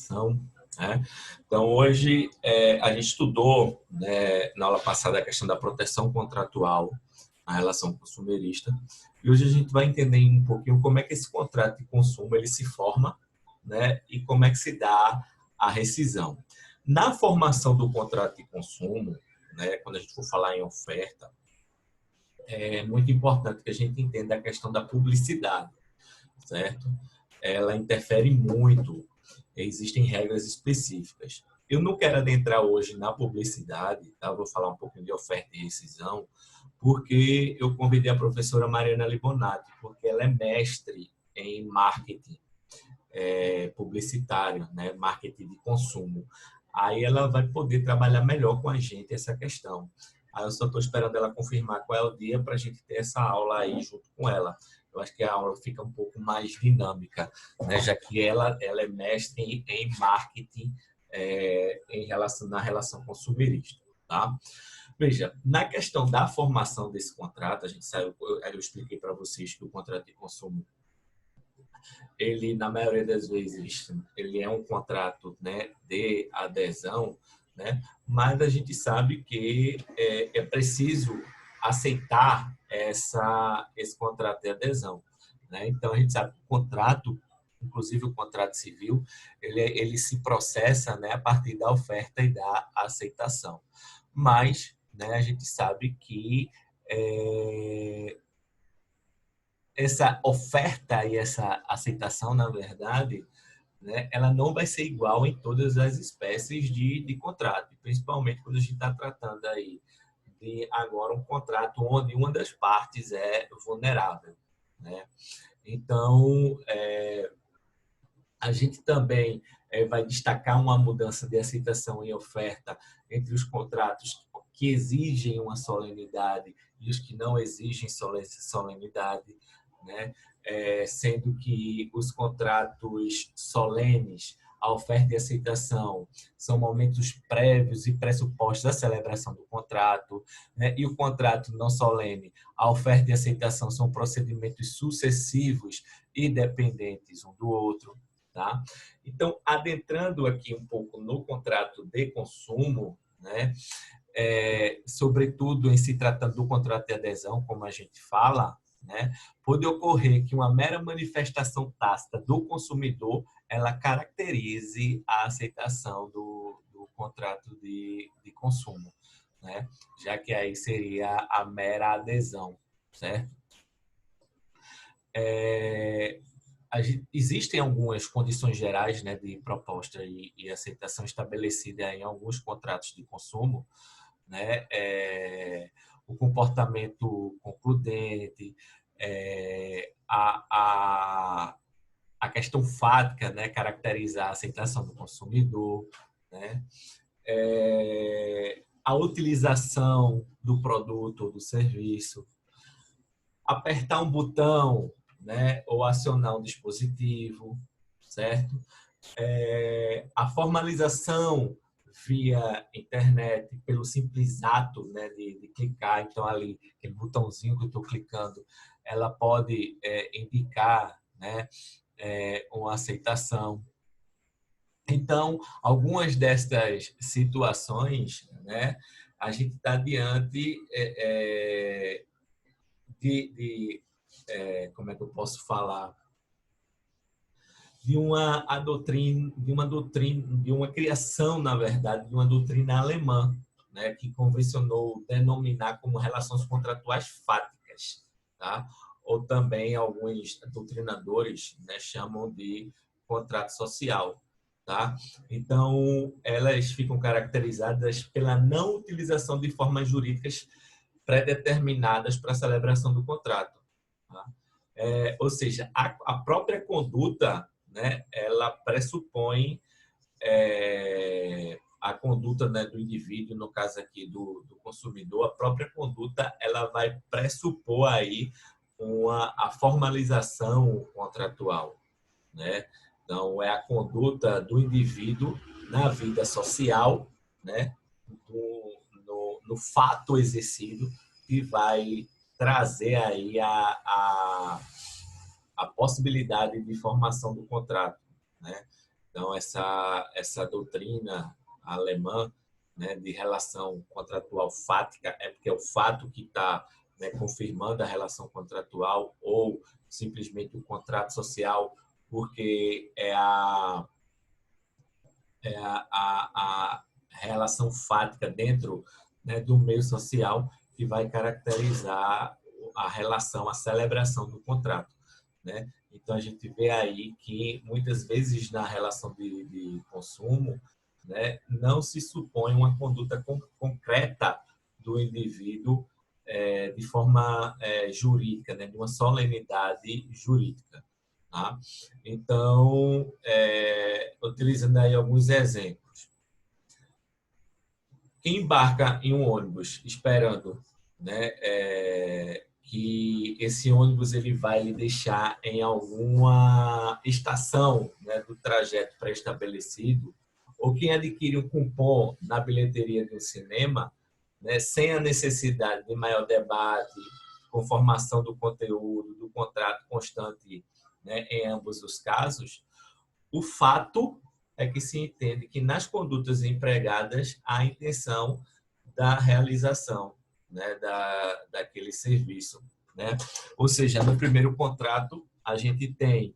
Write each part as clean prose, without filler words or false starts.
aceitação, né? Então, hoje, a gente estudou, né, na aula passada a questão da proteção contratual na relação consumerista, e hoje a gente vai entender um pouquinho como é que esse contrato de consumo ele se forma, né, e como é que se dá a rescisão. Na formação do contrato de consumo, né, quando a gente for falar em oferta, é muito importante que a gente entenda a questão da publicidade, certo? Ela interfere muito, existem regras específicas. Eu não quero adentrar hoje na publicidade, tá? Vou falar um pouquinho de oferta e rescisão, porque eu convidei a professora Mariana Libonati, porque ela é mestre em marketing publicitário, né? Marketing de consumo. Aí ela vai poder trabalhar melhor com a gente essa questão. Aí eu só estou esperando ela confirmar qual é o dia para a gente ter essa aula aí junto com ela. Eu acho que a aula fica um pouco mais dinâmica, né? Já que ela é mestre em marketing na relação consumerista. Tá? Veja, na questão da formação desse contrato, a gente saiu, eu expliquei para vocês que o contrato de consumo ele, na maioria das vezes, ele é um contrato, né, de adesão, né, mas a gente sabe que é preciso aceitar esse contrato de adesão, né? Então, a gente sabe que o contrato, inclusive o contrato civil, ele se processa, né, a partir da oferta e da aceitação. Mas, né, a gente sabe que essa oferta e essa aceitação, na verdade, né, ela não vai ser igual em todas as espécies de contrato, principalmente quando a gente está tratando aí de agora um contrato onde uma das partes é vulnerável, né? Então, a gente também vai destacar uma mudança de aceitação e oferta entre os contratos que exigem uma solenidade e os que não exigem solenidade, né? Sendo que os contratos solenes, a oferta e aceitação, são momentos prévios e pressupostos da celebração do contrato, né? E o contrato não solene, a oferta e aceitação são procedimentos sucessivos e dependentes um do outro. Tá? Então, adentrando aqui um pouco no contrato de consumo, né? Sobretudo em se tratando do contrato de adesão, como a gente fala, né? Pode ocorrer que uma mera manifestação tácita do consumidor ela caracterize a aceitação do contrato de consumo, né? Já que aí seria a mera adesão, certo? Existem algumas condições gerais, né, de proposta e aceitação estabelecida em alguns contratos de consumo, né? O comportamento concludente, a questão fática, né, caracteriza a aceitação do consumidor, né? A utilização do produto ou do serviço, apertar um botão, né, ou acionar um dispositivo, certo? A formalização via internet, pelo simples ato, né, de clicar, então ali, aquele botãozinho que eu estou clicando, ela pode indicar, né, uma aceitação. Então, algumas destas situações, né, a gente está diante como é que eu posso falar, de uma criação, na verdade, de uma doutrina alemã, né, que convencionou denominar como relações contratuais fáticas, tá? Ou também alguns doutrinadores, né, chamam de contrato social, tá? Então, elas ficam caracterizadas pela não utilização de formas jurídicas pré-determinadas para a celebração do contrato, tá? Ou seja, a própria conduta, né, ela pressupõe a conduta, né, do indivíduo, no caso aqui do consumidor, a própria conduta ela vai pressupor aí a formalização contratual, né? Então, é a conduta do indivíduo na vida social, né, no fato exercido, que vai trazer aí a possibilidade de formação do contrato, né? Então, essa doutrina alemã, né, de relação contratual fática, é porque é o fato que está, né, confirmando a relação contratual, ou simplesmente o contrato social, porque a relação fática dentro, né, do meio social que vai caracterizar a relação, a celebração do contrato, né? Então a gente vê aí que muitas vezes na relação de consumo, né, não se supõe uma conduta concreta do indivíduo de forma jurídica, né, de uma solenidade jurídica. Tá? Então, utilizando aí alguns exemplos. Quem embarca em um ônibus esperando, né, que esse ônibus ele vai lhe deixar em alguma estação, né, do trajeto pré-estabelecido, ou quem adquire um cupom na bilheteria de um cinema, né, sem a necessidade de maior debate, conformação do conteúdo, do contrato constante, né, em ambos os casos, o fato é que se entende que nas condutas empregadas há a intenção da realização, né, daquele serviço, né? Ou seja, no primeiro contrato a gente tem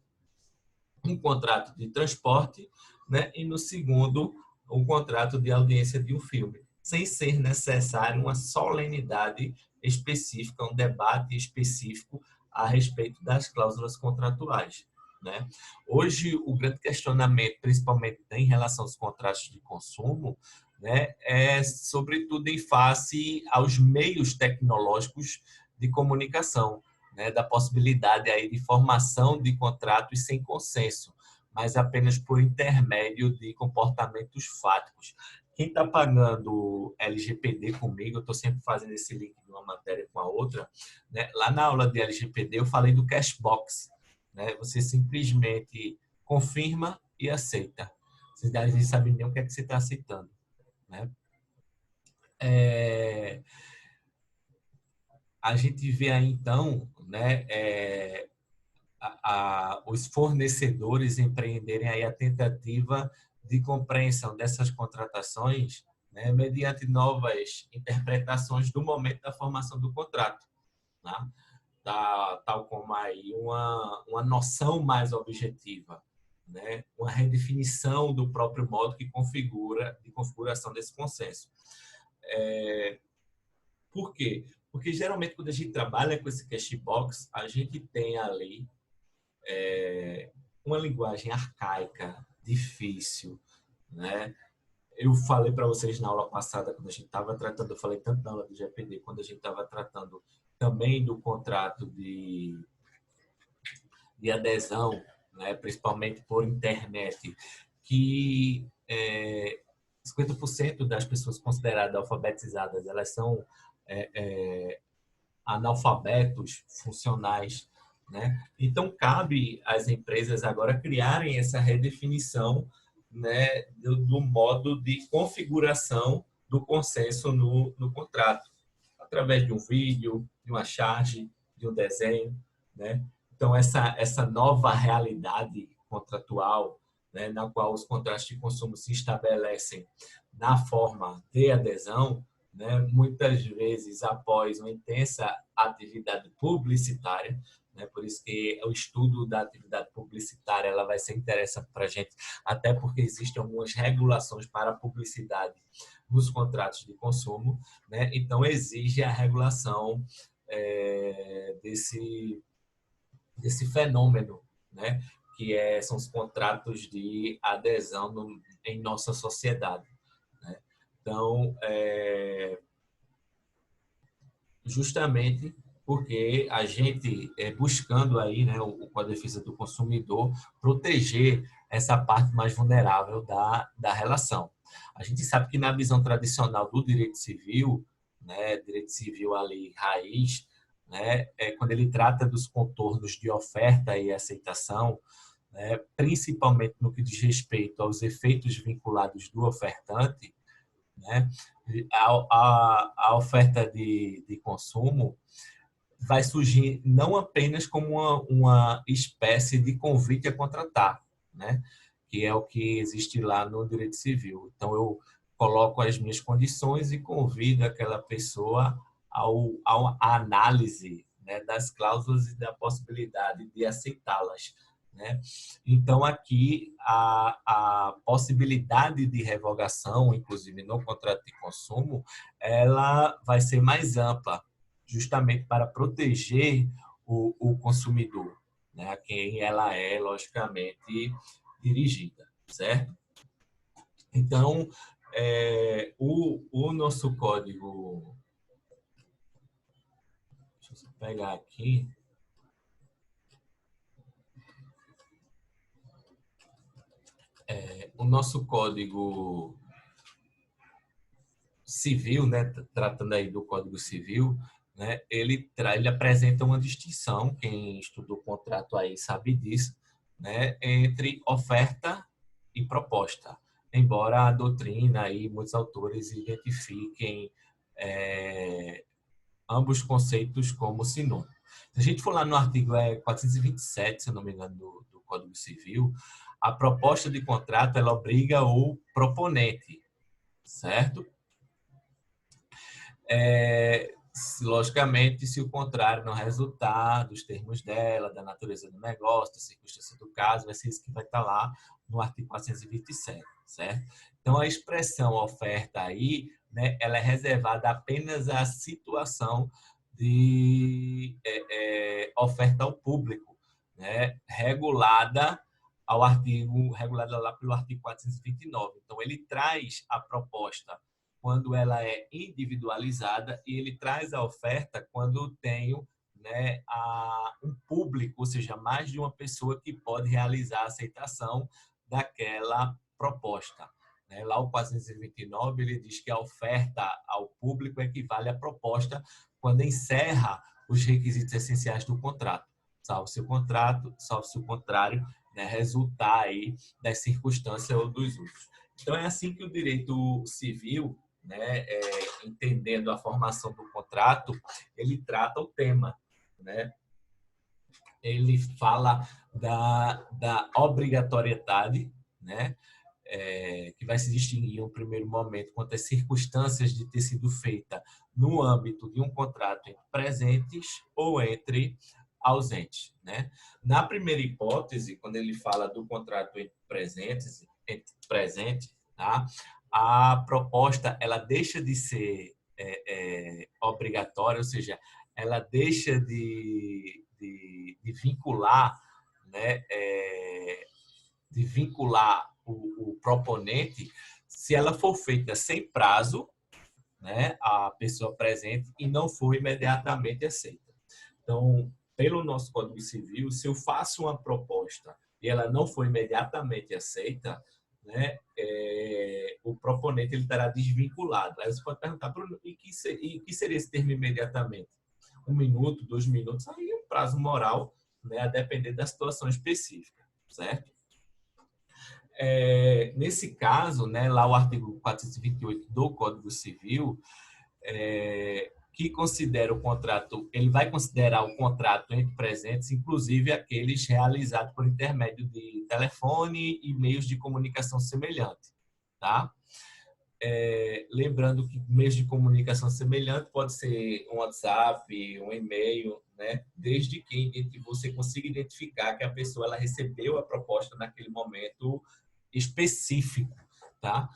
um contrato de transporte, né, e no segundo um contrato de audiência de um filme, sem ser necessário uma solenidade específica, um debate específico a respeito das cláusulas contratuais. Né? Hoje, o grande questionamento, principalmente em relação aos contratos de consumo, né, é sobretudo em face aos meios tecnológicos de comunicação, né, da possibilidade aí de formação de contratos sem consenso, mas apenas por intermédio de comportamentos fáticos. Quem está pagando LGPD comigo, eu estou sempre fazendo esse link de uma matéria com a outra, né? Lá na aula de LGPD eu falei do cashbox, né? Você simplesmente confirma e aceita. Vocês devem saber nem o que é que você está aceitando, né? A gente vê aí então, né, os fornecedores empreenderem aí a tentativa de compreensão dessas contratações, né, mediante novas interpretações do momento da formação do contrato, né? Tal como aí uma noção mais objetiva, né? Uma redefinição do próprio modo que configura de configuração desse consenso. Por quê? Porque geralmente quando a gente trabalha com esse cashbox, a gente tem ali uma linguagem arcaica, difícil, né? Eu falei para vocês na aula passada, quando a gente estava tratando, eu falei tanto na aula do GPD, quando a gente estava tratando também do contrato de adesão, né? Principalmente por internet, que 50% das pessoas consideradas alfabetizadas, elas são analfabetos funcionais, né? Então, cabe às empresas agora criarem essa redefinição, né, do modo de configuração do consenso no contrato, através de um vídeo, de uma charge, de um desenho, né? Então, essa nova realidade contratual, né, na qual os contratos de consumo se estabelecem na forma de adesão, né, muitas vezes após uma intensa atividade publicitária, né, por isso que o estudo da atividade publicitária ela vai ser interessante para a gente, até porque existem algumas regulações para a publicidade nos contratos de consumo, né, então exige a regulação desse fenômeno, né, que são os contratos de adesão em nossa sociedade. Né? Então, justamente porque a gente buscando aí, né, com a defesa do consumidor, proteger essa parte mais vulnerável da relação. A gente sabe que na visão tradicional do direito civil, né, direito civil ali raiz, né, quando ele trata dos contornos de oferta e aceitação, né, principalmente no que diz respeito aos efeitos vinculados do ofertante, né, a oferta de consumo vai surgir não apenas como uma espécie de convite a contratar, né? que é o que existe lá no direito civil. Então, eu coloco as minhas condições e convido aquela pessoa à análise, né, das cláusulas e da possibilidade de aceitá-las, né? Então, aqui, a possibilidade de revogação, inclusive no contrato de consumo, ela vai ser mais ampla, justamente para proteger o consumidor, né, a quem ela é, logicamente, dirigida, certo? Então, o nosso código, deixa eu pegar aqui, o nosso código civil, né, tratando aí do Código Civil, né, ele apresenta uma distinção, quem estudou contrato aí sabe disso, né, entre oferta e proposta. Embora a doutrina e muitos autores identifiquem ambos conceitos como sinônimos. Se a gente for lá no artigo 427, se eu não me engano, do Código Civil, a proposta de contrato ela obriga o proponente, certo? Logicamente, se o contrário não resultar dos termos dela, da natureza do negócio, da circunstância do caso, vai ser isso que vai estar lá no artigo 427, certo? Então, a expressão oferta aí, né, ela é reservada apenas à situação de oferta ao público, né, regulada lá pelo artigo 429. Então, ele traz a proposta quando ela é individualizada e ele traz a oferta quando tenho, né, um público, ou seja, mais de uma pessoa que pode realizar a aceitação daquela proposta. Lá o 429 ele diz que a oferta ao público equivale à proposta quando encerra os requisitos essenciais do contrato, salvo se o contrário, né, resultar aí das circunstâncias ou dos usos. Então é assim que o direito civil, né, entendendo a formação do contrato, ele trata o tema, né? Ele fala da obrigatoriedade, né? Que vai se distinguir em um primeiro momento quanto às circunstâncias de ter sido feita no âmbito de um contrato entre presentes ou entre ausentes, né? Na primeira hipótese, quando ele fala do contrato entre presentes, tá? A proposta ela deixa de ser obrigatória, ou seja, ela deixa de vincular, né, de vincular o proponente se ela for feita sem prazo, né, a pessoa presente e não for imediatamente aceita. Então, pelo nosso Código Civil, se eu faço uma proposta e ela não for imediatamente aceita, né, o proponente ele estará desvinculado. Aí você pode perguntar, Bruno, e que seria esse termo imediatamente? 1 minuto, 2 minutos? Aí é um prazo moral, né, a depender da situação específica, certo? Nesse caso, né, lá o artigo 428 do Código Civil, que considera o contrato, ele vai considerar o contrato entre presentes, inclusive aqueles realizados por intermédio de telefone e meios de comunicação semelhante, tá? Lembrando que meios de comunicação semelhante pode ser um WhatsApp, um e-mail, né? Desde que você consiga identificar que a pessoa ela recebeu a proposta naquele momento específico, tá?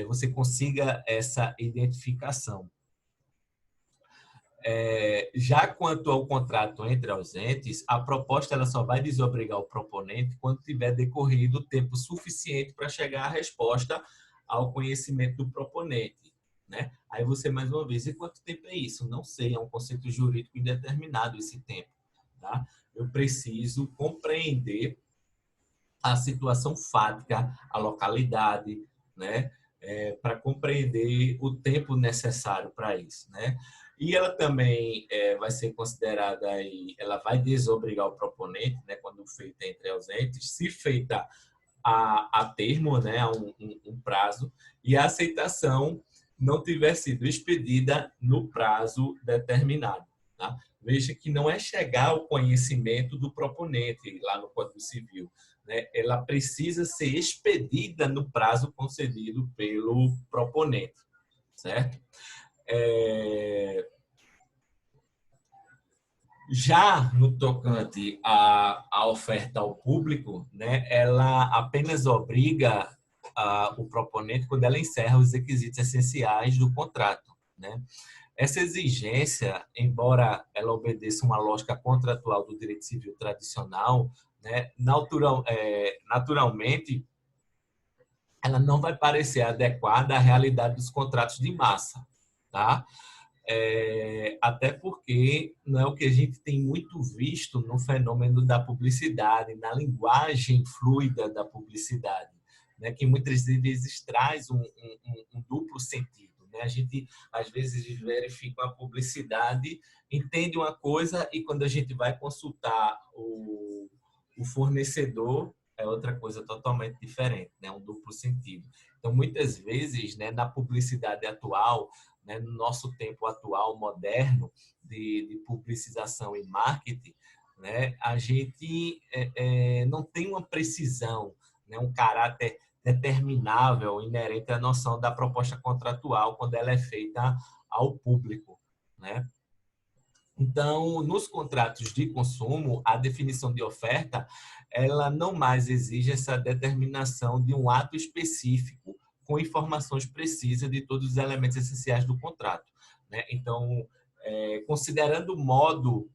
Você consiga essa identificação. Já quanto ao contrato entre ausentes, a proposta ela só vai desobrigar o proponente quando tiver decorrido tempo suficiente para chegar à resposta ao conhecimento do proponente, né? Aí você, mais uma vez, e quanto tempo é isso? Não sei, é um conceito jurídico indeterminado esse tempo, tá? Eu preciso compreender a situação fática, a localidade, né? Para compreender o tempo necessário para isso, né? E ela também vai ser considerada aí, ela vai desobrigar o proponente, né? Quando feita entre ausentes, se feita a termo, né? A um prazo, e a aceitação não tiver sido expedida no prazo determinado, tá? veja que não é chegar ao conhecimento do proponente lá no Código Civil, né? Ela precisa ser expedida no prazo concedido pelo proponente, certo? Já no tocante à oferta ao público, né, ela apenas obriga o proponente quando ela encerra os requisitos essenciais do contrato, né? Essa exigência, embora ela obedeça uma lógica contratual do direito civil tradicional, né, naturalmente, ela não vai parecer adequada à realidade dos contratos de massa, tá? Até porque não é o que a gente tem muito visto no fenômeno da publicidade, na linguagem fluida da publicidade, né? Que muitas vezes traz um duplo sentido. Né? A gente, às vezes, verifica uma publicidade, entende uma coisa e quando a gente vai consultar o fornecedor, é outra coisa totalmente diferente, né? Um duplo sentido. Então, muitas vezes, né, na publicidade atual, né, no nosso tempo atual, moderno, de publicização e marketing, né, a gente não tem uma precisão, né, um caráter determinável, inerente à noção da proposta contratual quando ela é feita ao público, né? Então, nos contratos de consumo, a definição de oferta, ela não mais exige essa determinação de um ato específico com informações precisas de todos os elementos essenciais do contrato, né? Então, considerando o modo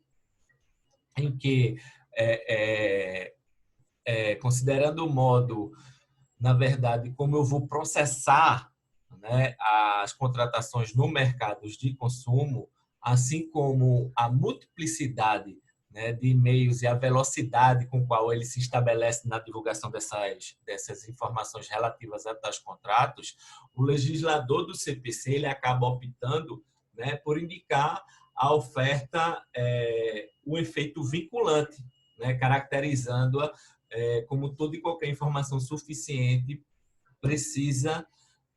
em que considerando o modo, na verdade, como eu vou processar, né, as contratações no mercado de consumo, assim como a multiplicidade, né, de meios e a velocidade com qual ele se estabelece na divulgação dessas informações relativas a tais contratos, o legislador do CPC ele acaba optando, né, por indicar a oferta, o efeito vinculante, né, caracterizando-a como toda e qualquer informação suficiente precisa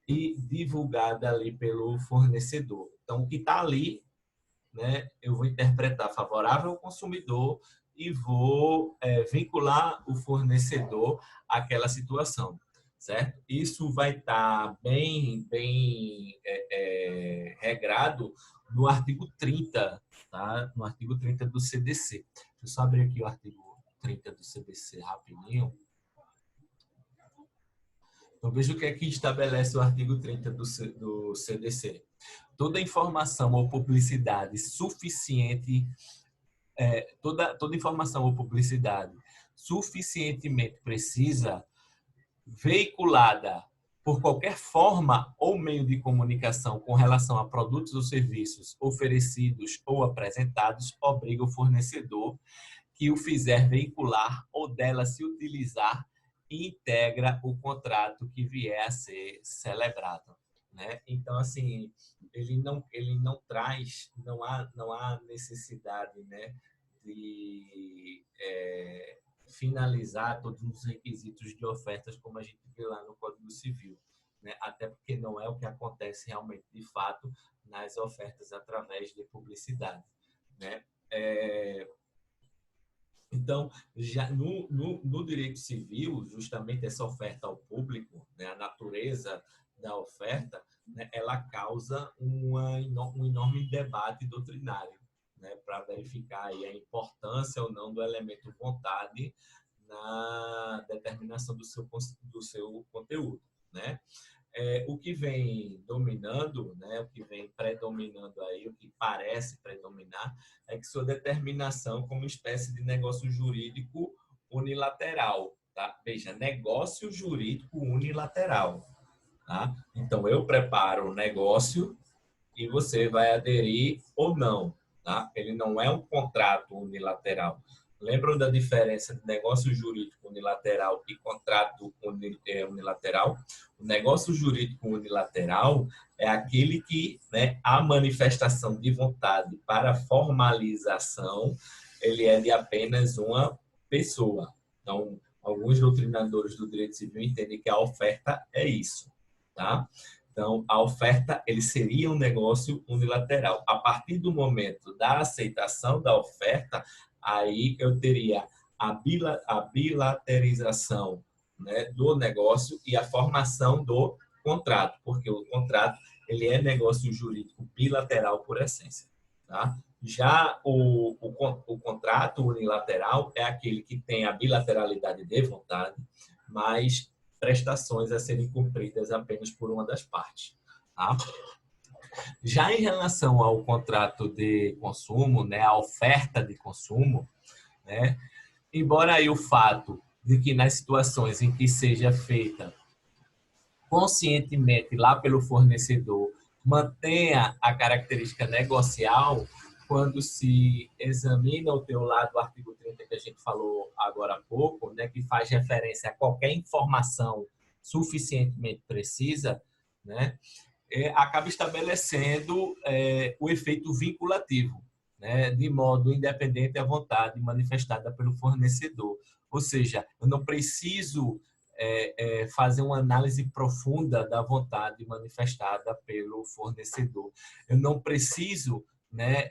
e divulgada ali pelo fornecedor. Então, o que está ali, né, eu vou interpretar favorável ao consumidor e vou vincular o fornecedor àquela situação, certo? Isso vai estar bem regrado no artigo 30, tá? No artigo 30 do CDC. Deixa eu só abrir aqui o artigo 30 do CDC rapidinho. Então, veja o que é que estabelece o artigo 30 do CDC. Toda informação ou publicidade suficiente, toda informação ou publicidade suficientemente precisa, veiculada por qualquer forma ou meio de comunicação com relação a produtos ou serviços oferecidos ou apresentados, obriga o fornecedor que o fizer veicular ou dela se utilizar e integra o contrato que vier a ser celebrado, né? Então, assim, ele não traz, não há necessidade, né, de finalizar todos os requisitos de ofertas como a gente vê lá no Código Civil, né? Até porque não é o que acontece realmente de fato nas ofertas através de publicidade, né? Então, já no direito civil, justamente essa oferta ao público, né, a natureza da oferta, né, ela causa um enorme debate doutrinário, né, para verificar aí a importância ou não do elemento vontade na determinação do seu conteúdo, né? O que vem dominando, né, o que vem predominando aí, o que parece predominar, é que sua determinação como espécie de negócio jurídico unilateral, tá? Veja, negócio jurídico unilateral, tá? Então, eu preparo o negócio e você vai aderir ou não, tá? Ele não é um contrato unilateral. Lembram da diferença de negócio jurídico unilateral e contrato unilateral? O negócio jurídico unilateral é aquele que, né, a manifestação de vontade para formalização, ele é de apenas uma pessoa. Então, alguns doutrinadores do direito civil entendem que a oferta é isso, tá? Então, a oferta ele seria um negócio unilateral. A partir do momento da aceitação da oferta, aí eu teria a bilaterização, né, do negócio e a formação do contrato, porque o contrato ele é negócio jurídico bilateral por essência. Tá? Já o contrato unilateral é aquele que tem a bilateralidade de vontade, mas prestações a serem cumpridas apenas por uma das partes. Tá? Já em relação ao contrato de consumo, né, a oferta de consumo, né, embora aí o fato de que nas situações em que seja feita conscientemente lá pelo fornecedor mantenha a característica negocial, quando se examina o teu lado do artigo 30 que a gente falou agora há pouco, né, que faz referência a qualquer informação suficientemente precisa, né, acaba estabelecendo o efeito vinculativo, né, de modo independente à vontade manifestada pelo fornecedor. Ou seja, eu não preciso fazer uma análise profunda da vontade manifestada pelo fornecedor. Eu não preciso, né,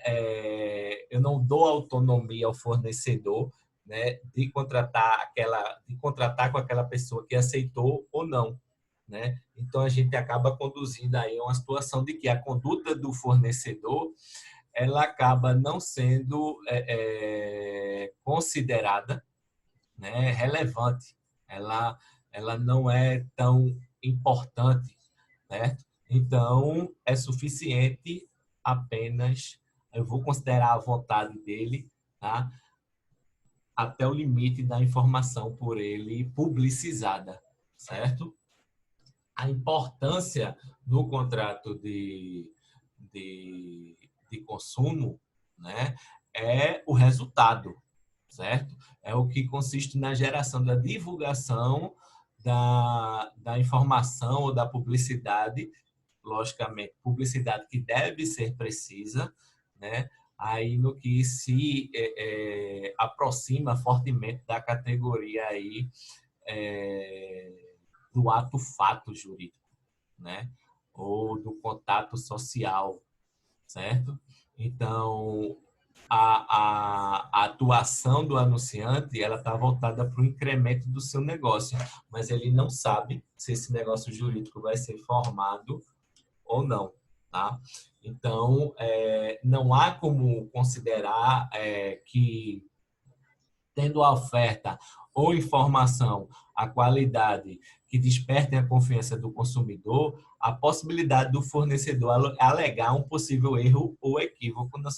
eu não dou autonomia ao fornecedor, né, de contratar com aquela pessoa que aceitou ou não, né? Então a gente acaba conduzindo aí uma situação de que a conduta do fornecedor ela acaba não sendo considerada, né, relevante. Ela não é tão importante, certo? Então, é suficiente apenas, eu vou considerar a vontade dele, tá? Até o limite da informação por ele publicizada, certo? A importância do contrato de consumo, né, é o resultado, certo? É o que consiste na geração da divulgação da informação ou da publicidade, logicamente, publicidade que deve ser precisa, né? Aí no que se aproxima fortemente da categoria aí do ato fato jurídico, né? Ou do contato social, certo? Então, a atuação do anunciante ela está voltada para o incremento do seu negócio, mas ele não sabe se esse negócio jurídico vai ser formado ou não, tá? Então, não há como considerar que tendo a oferta ou informação, a qualidade que despertem a confiança do consumidor, a possibilidade do fornecedor alegar um possível erro ou equívoco na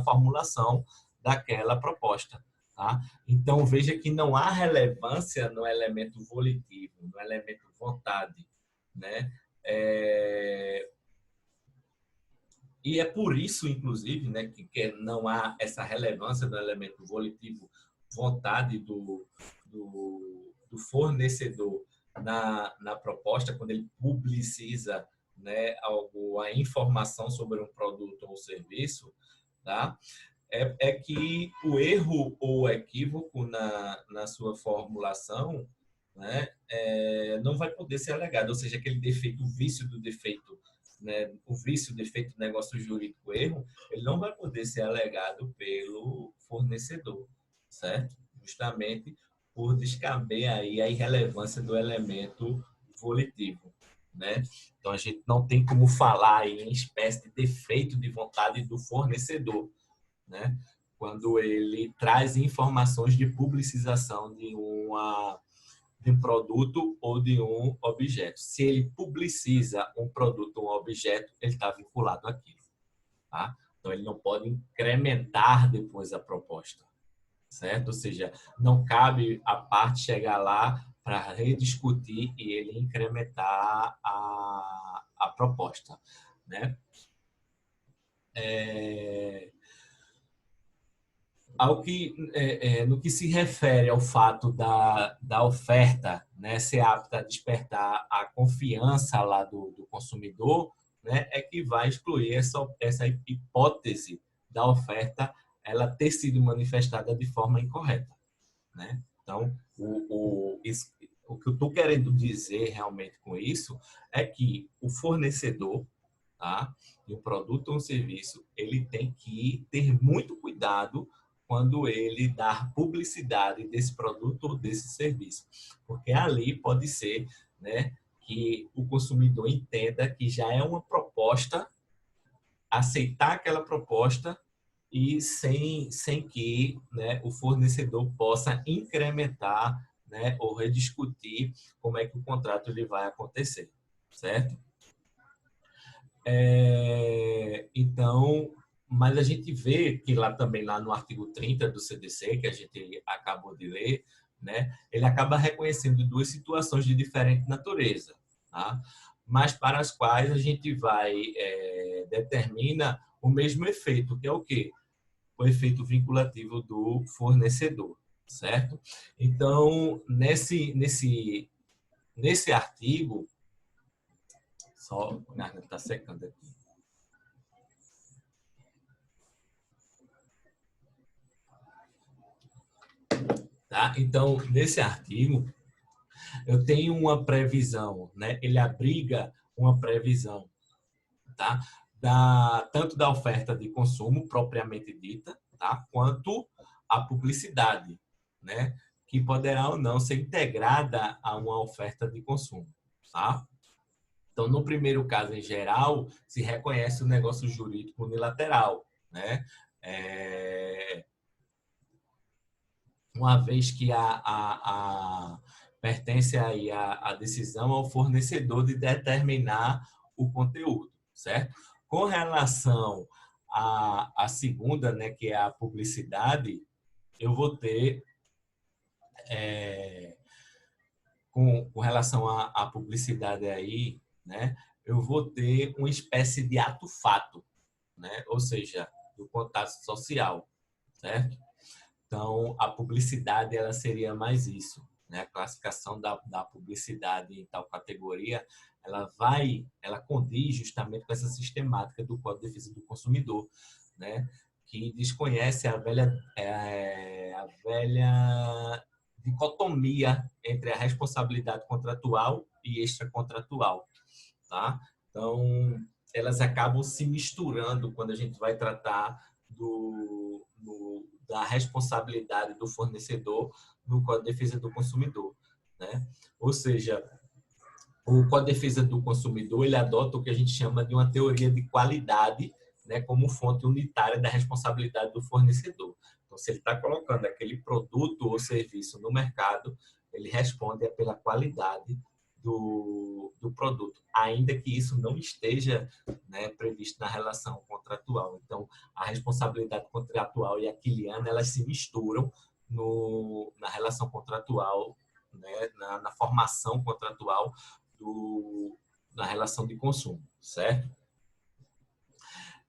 formulação daquela proposta. Tá? Então, veja que não há relevância no elemento volitivo, no elemento vontade. Né? E é por isso, inclusive, né, que não há essa relevância do elemento volitivo, vontade do fornecedor na proposta, quando ele publiciza, né, a informação sobre um produto ou serviço, tá? É que o erro ou o equívoco na sua formulação, né, não vai poder ser alegado, ou seja, aquele defeito, o vício do defeito, né, o vício, defeito do negócio jurídico, erro, ele não vai poder ser alegado pelo fornecedor, certo? Justamente por descaber aí a irrelevância do elemento volitivo, né? Então a gente não tem como falar aí em espécie de defeito de vontade do fornecedor, né? Quando ele traz informações de publicização de um produto ou de um objeto. Se ele publiciza um produto ou um objeto, ele está vinculado àquilo. Tá? Então, ele não pode incrementar depois a proposta, certo? Ou seja, não cabe a parte chegar lá para rediscutir e ele incrementar a proposta, né? No que se refere ao fato da oferta, né, ser apta a despertar a confiança lá do consumidor, né, é que vai excluir essa hipótese da oferta ela ter sido manifestada de forma incorreta, né? Então, o que eu estou querendo dizer realmente com isso é que o fornecedor, tá, de um produto ou um serviço, ele tem que ter muito cuidado quando ele dá publicidade desse produto ou desse serviço, porque ali pode ser, né, que o consumidor entenda que já é uma proposta, aceitar aquela proposta e sem que, né, o fornecedor possa incrementar, né, ou rediscutir como é que o contrato ele vai acontecer, certo? Então, mas a gente vê que lá também, lá no artigo 30 do CDC, que a gente acabou de ler, né, ele acaba reconhecendo duas situações de diferente natureza, tá? Mas para as quais a gente vai determina o mesmo efeito, que é o quê? O efeito vinculativo do fornecedor, certo? Então, nesse artigo, só o garganta está secando aqui. Tá? Então, nesse artigo, eu tenho uma previsão, né? Ele abriga uma previsão, tá? Tanto da oferta de consumo propriamente dita, tá? Quanto a publicidade, né? Que poderá ou não ser integrada a uma oferta de consumo, tá? Então, no primeiro caso, em geral, se reconhece o negócio jurídico unilateral, né? É, uma vez que pertence aí a decisão ao fornecedor de determinar o conteúdo, certo? Com relação à segunda, né, que é a publicidade, eu vou ter, com relação à publicidade aí, né, eu vou ter uma espécie de ato-fato, né? Ou seja, do contato social, certo? Então, a publicidade ela seria mais isso, né? A classificação da publicidade em tal categoria, ela condiz justamente com essa sistemática do Código de Defesa do Consumidor, né? Que desconhece a velha dicotomia entre a responsabilidade contratual e extracontratual, tá? Então, elas acabam se misturando quando a gente vai tratar da responsabilidade do fornecedor no Código de Defesa do Consumidor, né? Ou seja, o Código de Defesa do Consumidor ele adota o que a gente chama de uma teoria de qualidade, né, como fonte unitária da responsabilidade do fornecedor. Então, se ele está colocando aquele produto ou serviço no mercado, ele responde pela qualidade do produto, ainda que isso não esteja, né, previsto na relação contratual. Então, a responsabilidade contratual e a quiliana, elas se misturam na relação contratual, né, na formação contratual da relação de consumo, certo?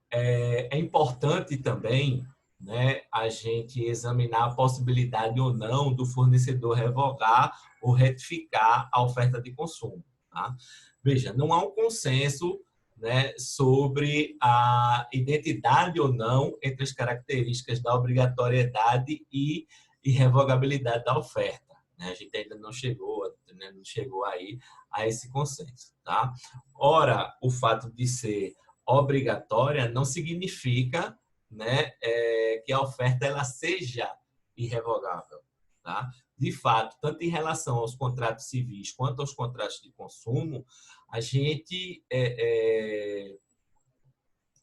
É importante também, né, a gente examinar a possibilidade ou não do fornecedor revogar ou retificar a oferta de consumo. Tá? Veja, não há um consenso, né, sobre a identidade ou não entre as características da obrigatoriedade e irrevogabilidade da oferta. Né? A gente ainda não chegou, né, não chegou aí a esse consenso. Tá? Ora, o fato de ser obrigatória não significa, né, que a oferta ela seja irrevogável, tá? De fato, tanto em relação aos contratos civis quanto aos contratos de consumo, a gente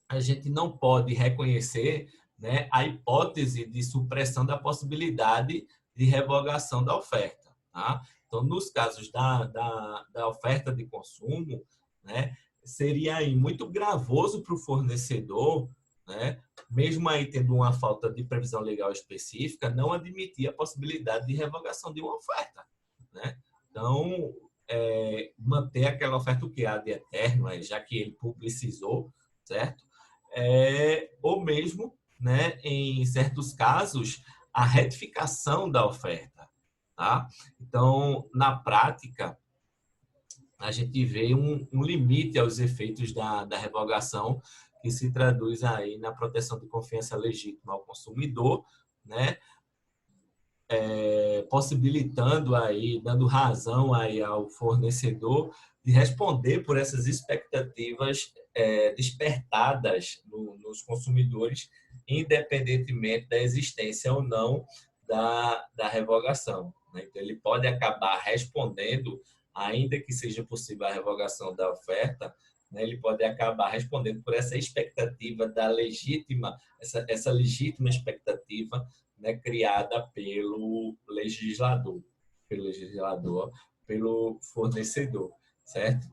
a gente não pode reconhecer, né, a hipótese de supressão da possibilidade de revogação da oferta, tá? Então, nos casos da oferta de consumo, né, seria aí muito gravoso para o fornecedor, né, mesmo aí tendo uma falta de previsão legal específica, não admitir a possibilidade de revogação de uma oferta, né? Então, manter aquela oferta o que há de eterno, já que ele publicizou, certo? Ou mesmo, né, em certos casos, a retificação da oferta. Tá? Então, na prática, a gente vê um limite aos efeitos da revogação, que se traduz aí na proteção de confiança legítima ao consumidor, né? possibilitando aí, dando razão aí ao fornecedor de responder por essas expectativas despertadas nos consumidores, independentemente da existência ou não da revogação, né? Então, ele pode acabar respondendo, ainda que seja possível a revogação da oferta, né? Ele pode acabar respondendo por essa expectativa da legítima, essa legítima expectativa, né, criada pelo fornecedor, certo?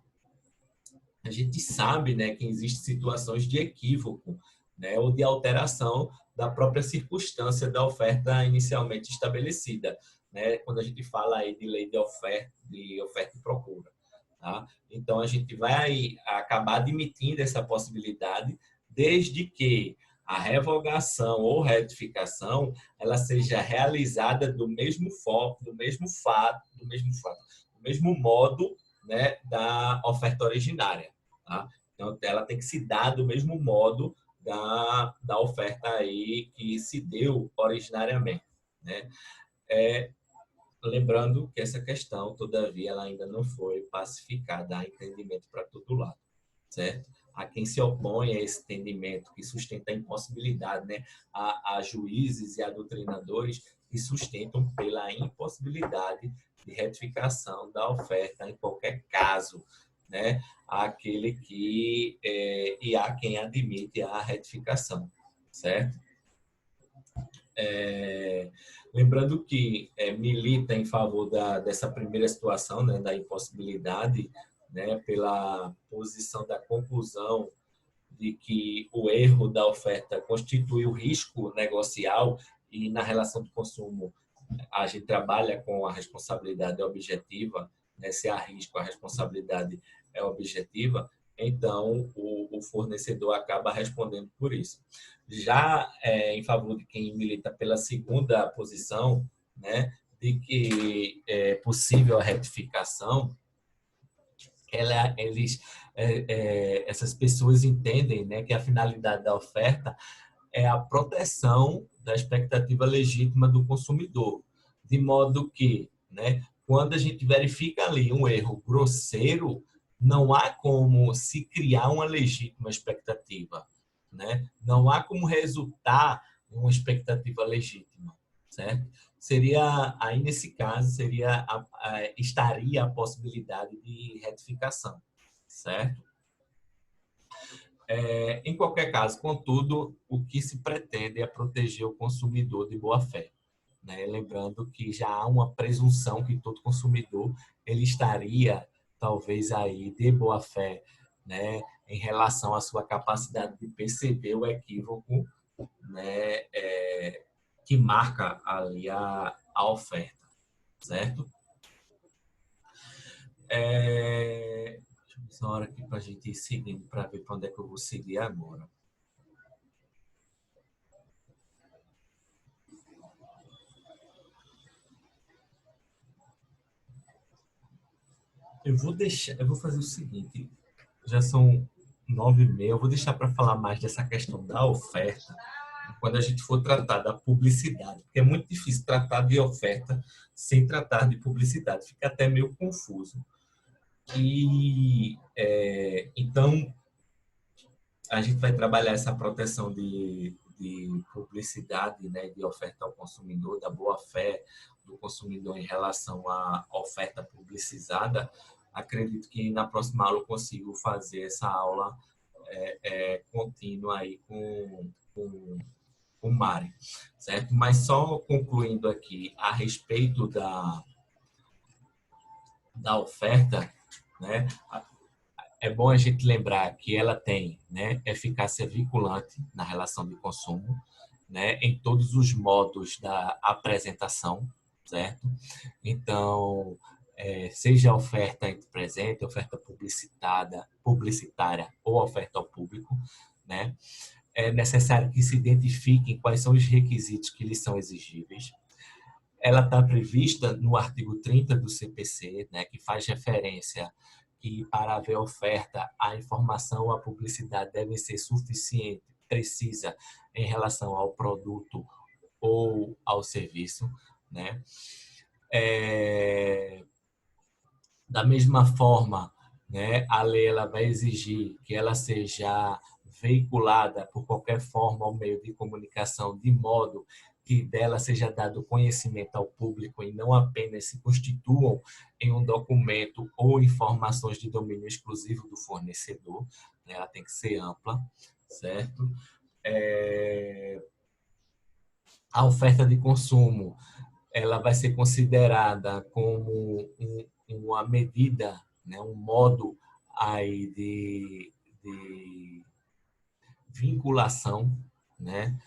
A gente sabe, né, que existem situações de equívoco, né, ou de alteração da própria circunstância da oferta inicialmente estabelecida, né, quando a gente fala aí de lei de oferta e procura. Tá? Então, a gente vai acabar admitindo essa possibilidade, desde que a revogação ou retificação ela seja realizada do mesmo modo, né, da oferta originária. Tá? Então, ela tem que se dar do mesmo modo da oferta aí que se deu originariamente, né? Lembrando que essa questão, todavia, ela ainda não foi pacificada, há entendimento para todo lado, certo? Há quem se opõe a esse entendimento, que sustenta a impossibilidade, né? Há juízes e há doutrinadores que sustentam pela impossibilidade de retificação da oferta em qualquer caso, né? Há aquele que e há quem admite a retificação, certo? Lembrando que milita em favor dessa primeira situação, né, da impossibilidade, né, pela posição da conclusão de que o erro da oferta constitui o risco negocial e na relação de consumo a gente trabalha com a responsabilidade objetiva, né, se há risco, a responsabilidade é objetiva, então o fornecedor acaba respondendo por isso. Já em favor de quem milita pela segunda posição, né, de que é possível a retificação, essas pessoas entendem, né, que a finalidade da oferta é a proteção da expectativa legítima do consumidor, de modo que, né, quando a gente verifica ali um erro grosseiro, não há como se criar uma legítima expectativa, né? Não há como resultar uma expectativa legítima, certo? Seria aí nesse caso estaria a possibilidade de retificação, certo? Em qualquer caso, contudo, o que se pretende é proteger o consumidor de boa-fé, né? Lembrando que já há uma presunção que todo consumidor ele estaria, talvez, aí de boa-fé, né, em relação à sua capacidade de perceber o equívoco, né, que marca ali a oferta, certo? Deixa eu ver essa hora aqui para a gente ir seguindo, para ver para onde é que eu vou seguir agora. Eu vou fazer o seguinte, já são 9h30, eu vou deixar para falar mais dessa questão da oferta quando a gente for tratar da publicidade, porque é muito difícil tratar de oferta sem tratar de publicidade, fica até meio confuso. Então, a gente vai trabalhar essa proteção de publicidade, né, de oferta ao consumidor, da boa-fé do consumidor em relação à oferta publicizada. Acredito que na próxima aula eu consigo fazer essa aula contínua aí com o Mari, certo? Mas só concluindo aqui a respeito da oferta, né? É bom a gente lembrar que ela tem, né, eficácia vinculante na relação de consumo, né, em todos os modos da apresentação, certo? Então, seja a oferta entre presente, oferta publicitária ou oferta ao público, né? É necessário que se identifiquem quais são os requisitos que lhes são exigíveis. Ela está prevista no artigo 30 do CPC, né, que faz referência que para haver oferta, a informação ou a publicidade deve ser suficiente, precisa em relação ao produto ou ao serviço, né? Da mesma forma, né, a lei ela vai exigir que ela seja veiculada por qualquer forma ao meio de comunicação, de modo que dela seja dado conhecimento ao público e não apenas se constituam em um documento ou informações de domínio exclusivo do fornecedor, né? Ela tem que ser ampla, certo? A oferta de consumo ela vai ser considerada como uma medida, né, um modo aí de vinculação, né?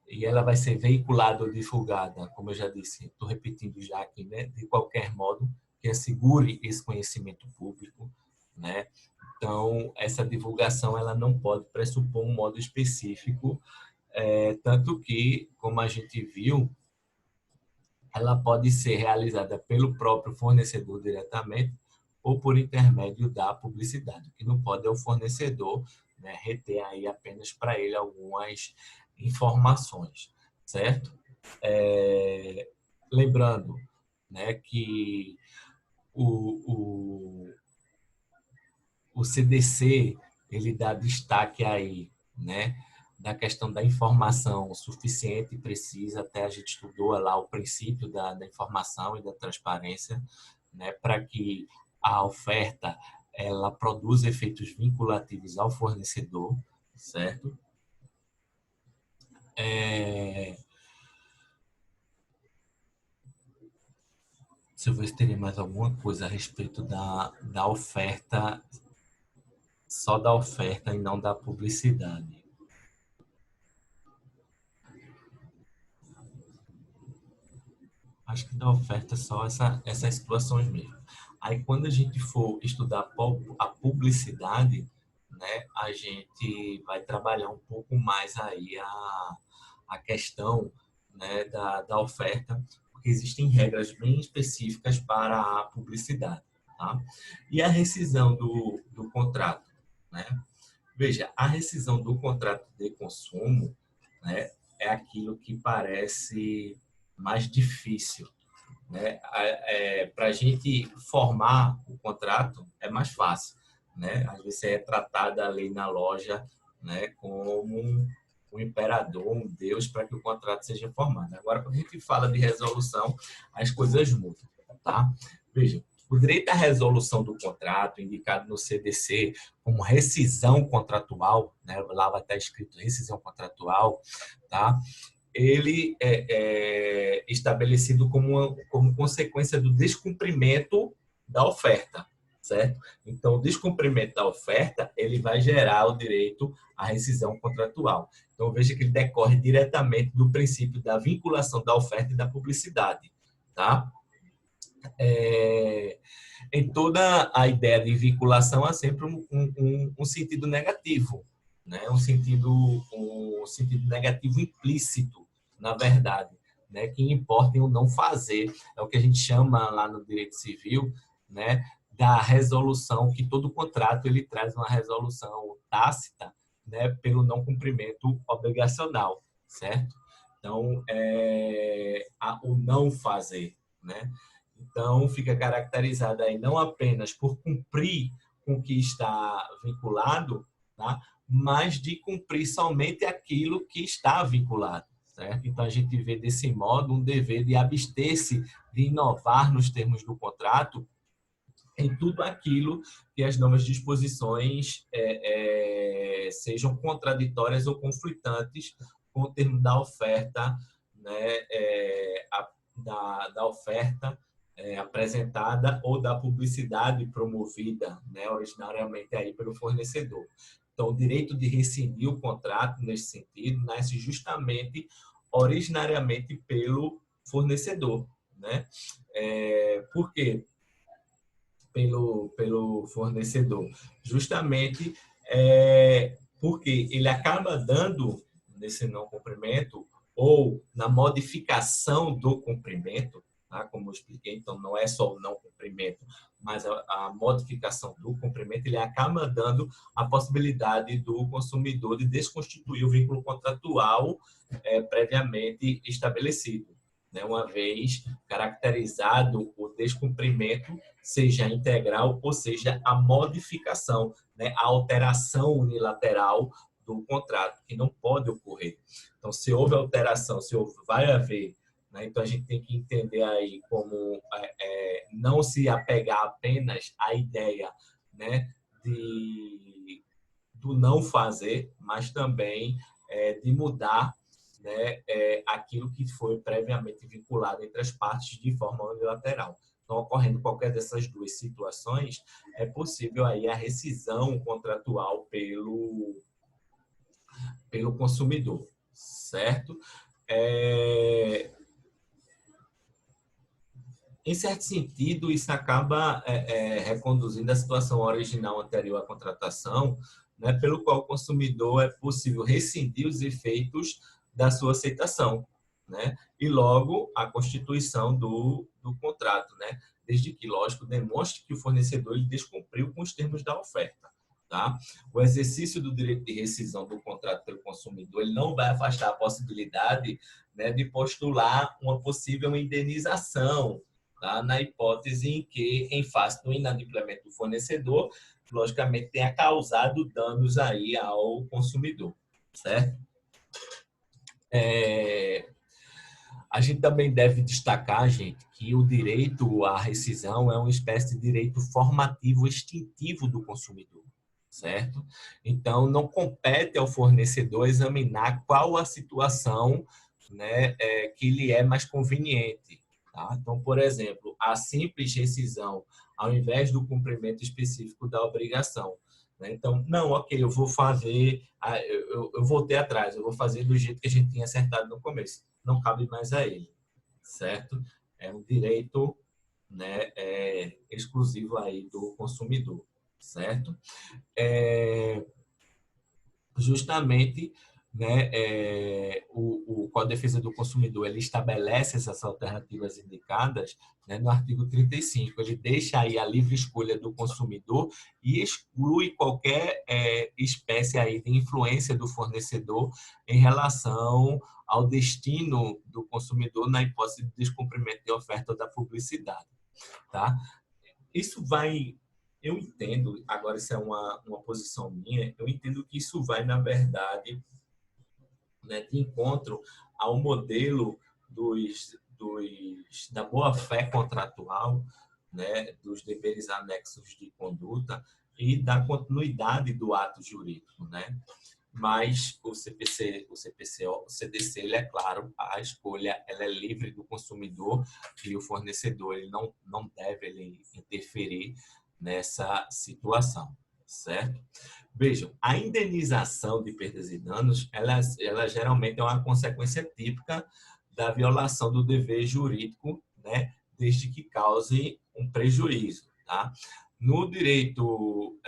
E ela vai ser veiculada ou divulgada, como eu já disse, estou repetindo já aqui, né? De qualquer modo que assegure esse conhecimento público, né? Então, essa divulgação ela não pode pressupor um modo específico, tanto que, como a gente viu, ela pode ser realizada pelo próprio fornecedor diretamente ou por intermédio da publicidade. O que não pode é o fornecedor, né, reter aí apenas para ele algumas informações, certo? Lembrando, né, que o, o, o CDC ele dá destaque aí, né, da questão da informação suficiente e precisa, até a gente estudou lá o princípio da informação e da transparência, né, para que a oferta ela produza efeitos vinculativos ao fornecedor, certo? Se eu ver se teria mais alguma coisa a respeito da oferta, só da oferta e não da publicidade. Acho que da oferta só essas situações mesmo. Aí, quando a gente for estudar a publicidade, né, a gente vai trabalhar um pouco mais aí a questão, né, da oferta, porque existem regras bem específicas para a publicidade. Tá? E a rescisão do contrato, né? Veja, a rescisão do contrato de consumo, né, é aquilo que parece mais difícil, né? Para a gente formar o contrato é mais fácil, né? Às vezes é tratada ali na loja, né, como um imperador, um deus para que o contrato seja formado. Agora, quando a gente fala de resolução, as coisas mudam, tá? Veja, o direito à resolução do contrato, indicado no CDC como rescisão contratual, né? Lá vai estar escrito rescisão contratual, tá? Ele é estabelecido como consequência do descumprimento da oferta, certo? Então, o descumprimento da oferta, ele vai gerar o direito à rescisão contratual. Então, veja que ele decorre diretamente do princípio da vinculação da oferta e da publicidade, tá? Em toda a ideia de vinculação há sempre um sentido negativo, né? Um sentido negativo implícito, na verdade, né? Que importa em o não fazer. É o que a gente chama lá no direito civil, né? Da resolução, que todo contrato ele traz uma resolução tácita, né? Pelo não cumprimento obrigacional, certo? Então, o não fazer, né? Então, fica caracterizada aí não apenas por cumprir com o que está vinculado, tá? Mas de cumprir somente aquilo que está vinculado. Certo? Então, a gente vê desse modo um dever de abster-se de inovar nos termos do contrato em tudo aquilo que as novas disposições sejam contraditórias ou conflitantes com o termo da oferta, né, da oferta apresentada ou da publicidade promovida, né, originariamente aí pelo fornecedor. Então, o direito de rescindir o contrato, nesse sentido, nasce justamente originariamente pelo fornecedor. Né? Por quê? Pelo fornecedor. Justamente porque ele acaba dando, nesse não cumprimento, ou na modificação do cumprimento, tá? Como eu expliquei, então não é só o não cumprimento, mas a modificação do cumprimento, ele acaba dando a possibilidade do consumidor de desconstituir o vínculo contratual previamente estabelecido. né, uma vez caracterizado o descumprimento, seja integral ou seja a modificação, né, a alteração unilateral do contrato, que não pode ocorrer. Então, se houve alteração, se houve, vai haver, né, então a gente tem que entender aí como não se apegar apenas à ideia, né, do não fazer, mas também de mudar, né, aquilo que foi previamente vinculado entre as partes de forma unilateral. Então, ocorrendo qualquer dessas duas situações, é possível aí a rescisão contratual pelo consumidor, certo? Em certo sentido, isso acaba reconduzindo a situação original anterior à contratação, né, pelo qual o consumidor é possível rescindir os efeitos da sua aceitação, né, e logo a constituição do contrato, né, desde que, lógico, demonstre que o fornecedor ele descumpriu com os termos da oferta. Tá? O exercício do direito de rescisão do contrato pelo consumidor ele não vai afastar a possibilidade, né, de postular uma possível indenização, tá? Na hipótese em que, em face do inadimplemento do fornecedor, logicamente tenha causado danos aí ao consumidor, certo? A gente também deve destacar, gente, que o direito à rescisão é uma espécie de direito formativo extintivo do consumidor, certo? Então, não compete ao fornecedor examinar qual a situação, né, que lhe é mais conveniente. Tá? Então, por exemplo, a simples rescisão, ao invés do cumprimento específico da obrigação. Né? Então, não, ok, eu vou fazer, eu voltei atrás, eu vou fazer do jeito que a gente tinha acertado no começo. Não cabe mais a ele, certo? É um direito, né, exclusivo aí do consumidor, certo? Justamente, né, o Código de Defesa do Consumidor ele estabelece essas alternativas indicadas, né, no artigo 35. Ele deixa aí a livre escolha do consumidor e exclui qualquer espécie aí de influência do fornecedor em relação ao destino do consumidor na hipótese de descumprimento de oferta ou da publicidade. Tá? Isso vai, eu entendo, agora isso é uma posição minha, eu entendo que isso vai, na verdade, né, de encontro ao modelo da boa-fé contratual, né, dos deveres anexos de conduta e da continuidade do ato jurídico, né? Mas o CPC, o CDC, ele é claro, a escolha ela é livre do consumidor e o fornecedor ele não deve ele interferir nessa situação, certo? Vejam, a indenização de perdas e danos, ela geralmente é uma consequência típica da violação do dever jurídico, né, desde que cause um prejuízo, tá? No direito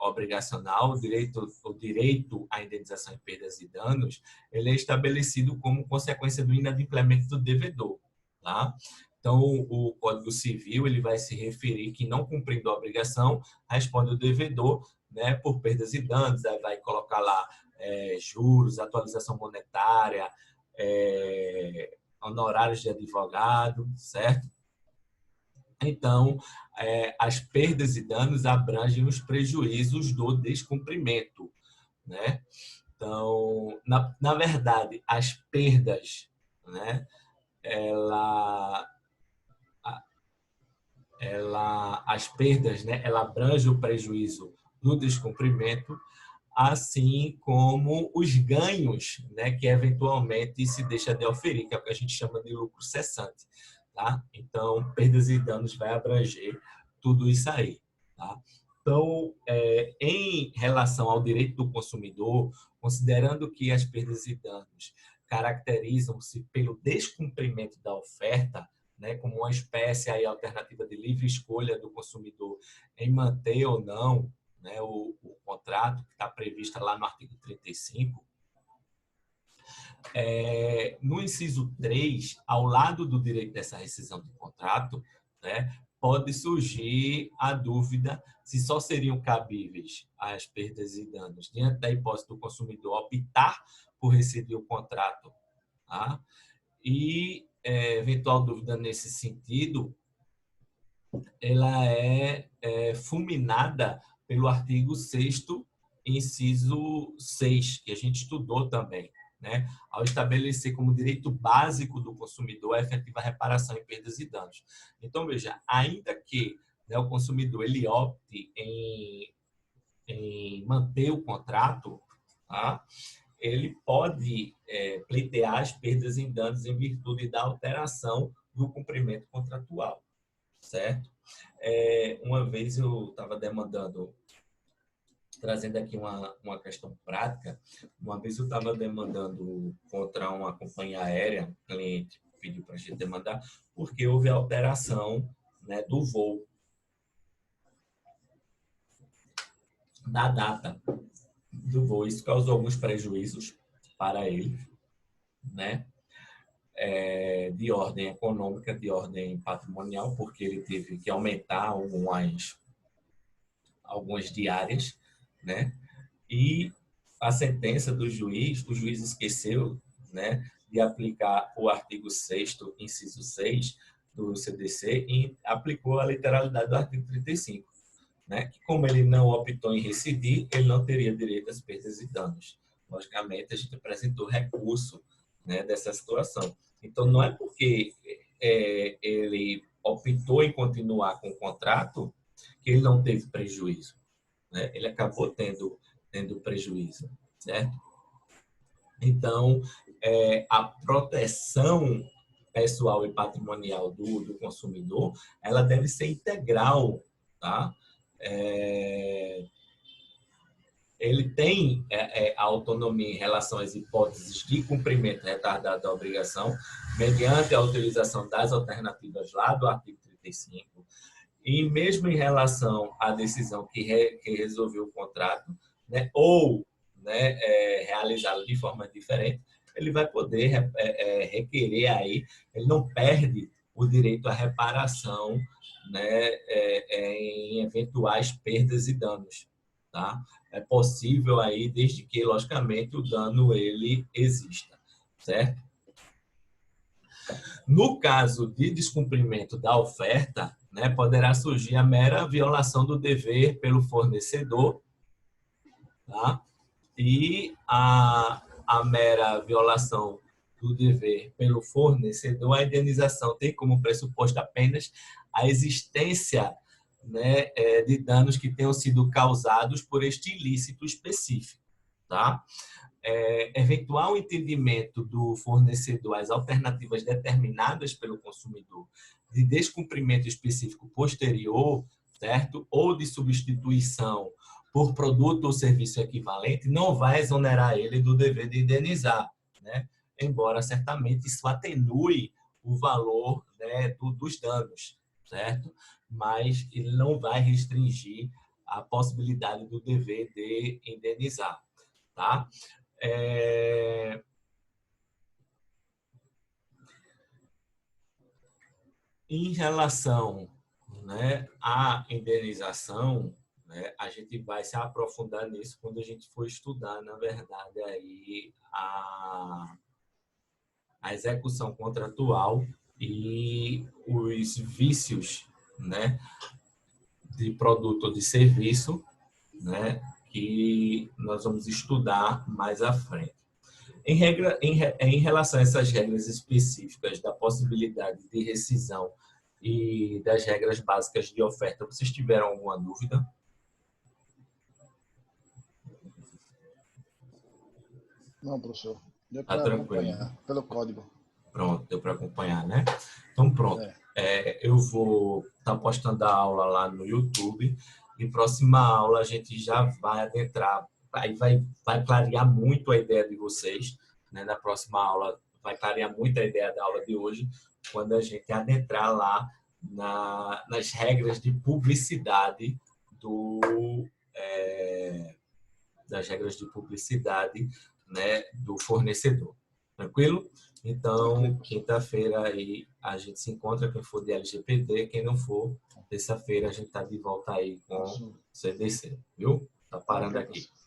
obrigacional, o direito à indenização de perdas e danos, ele é estabelecido como consequência do inadimplemento do devedor, tá? Então, o Código Civil ele vai se referir que não cumprindo a obrigação, responde o devedor, né, por perdas e danos, aí vai colocar lá juros, atualização monetária, honorários de advogado, certo? Então, as perdas e danos abrangem os prejuízos do descumprimento, né? Então, na verdade, as perdas, né? Ela, as perdas, né? Ela abrange o prejuízo do descumprimento, assim como os ganhos, né? Que eventualmente se deixa de oferir, que é o que a gente chama de lucro cessante. Tá? Então, perdas e danos vai abranger tudo isso aí. Tá? Então, em relação ao direito do consumidor, considerando que as perdas e danos caracterizam-se pelo descumprimento da oferta, né, como uma espécie aí alternativa de livre escolha do consumidor em manter ou não, né, o contrato que está previsto lá no artigo 35, no inciso 3, ao lado do direito dessa rescisão de contrato, né, pode surgir a dúvida se só seriam cabíveis as perdas e danos diante da hipótese do consumidor optar por rescindir o contrato, tá? E eventual dúvida nesse sentido, ela é fulminada pelo artigo 6º, inciso 6, que a gente estudou também, né? Ao estabelecer como direito básico do consumidor a efetiva reparação em perdas e danos. Então, veja, ainda que, né, o consumidor ele opte em manter o contrato, tá? Ele pode pleitear as perdas e danos em virtude da alteração do cumprimento contratual, certo? Uma vez eu estava demandando, trazendo aqui uma questão prática, uma vez eu estava demandando contra uma companhia aérea, o cliente pediu para a gente demandar, porque houve alteração, né, do voo, da data do voo. Isso causou alguns prejuízos para ele, né? De ordem econômica, de ordem patrimonial, porque ele teve que aumentar algumas diárias, né? E a sentença do juiz, o juiz esqueceu, né, de aplicar o artigo 6º, inciso 6 do CDC e aplicou a literalidade do artigo 35, né? Que como ele não optou em recidir, ele não teria direito às perdas e danos. Logicamente, a gente apresentou recurso, né, dessa situação. Então, não é porque ele optou em continuar com o contrato que ele não teve prejuízo, né? Ele acabou tendo prejuízo, certo? Então, a proteção pessoal e patrimonial do consumidor, ela deve ser integral, tá? Ele tem a autonomia em relação às hipóteses de cumprimento retardado da obrigação, mediante a utilização das alternativas lá do artigo 35, e mesmo em relação à decisão que resolveu o contrato, né, ou, né, realizá-lo de forma diferente, ele vai poder requerer aí, ele não perde o direito à reparação, né, em eventuais perdas e danos, tá? É possível aí, desde que, logicamente, o dano ele exista, certo? No caso de descumprimento da oferta, né, poderá surgir a mera violação do dever pelo fornecedor, tá? E a mera violação do dever pelo fornecedor, a indenização tem como pressuposto apenas a existência, né, de danos que tenham sido causados por este ilícito específico, tá? Eventual entendimento do fornecedor às alternativas determinadas pelo consumidor de descumprimento específico posterior, certo? Ou de substituição por produto ou serviço equivalente, não vai exonerar ele do dever de indenizar, né? Embora certamente isso atenue o valor, né, dos danos, certo? Mas ele não vai restringir a possibilidade do dever de indenizar, tá? Em relação, né, à indenização, né, a gente vai se aprofundar nisso quando a gente for estudar, na verdade, aí a execução contratual e os vícios, né, de produto ou de serviço, né, que nós vamos estudar mais à frente. Em relação a essas regras específicas da possibilidade de rescisão e das regras básicas de oferta, vocês tiveram alguma dúvida? Não, professor. Deu Tá para tranquilo. acompanhar pelo código. Pronto, deu para acompanhar, né? Então, pronto. Eu vou estar postando a aula lá no YouTube e próxima aula a gente já vai adentrar, aí vai clarear muito a ideia de vocês, né? Na próxima aula vai clarear muito a ideia da aula de hoje, quando a gente adentrar lá nas regras de publicidade das regras de publicidade, né, do fornecedor. Tranquilo? Tranquilo, Então, professor. quinta-feira aí a gente se encontra, quem for de LGPD, quem não for, terça-feira a gente está de volta aí com Professor. CDC, viu? Tá parando Tranquilo, aqui. professor.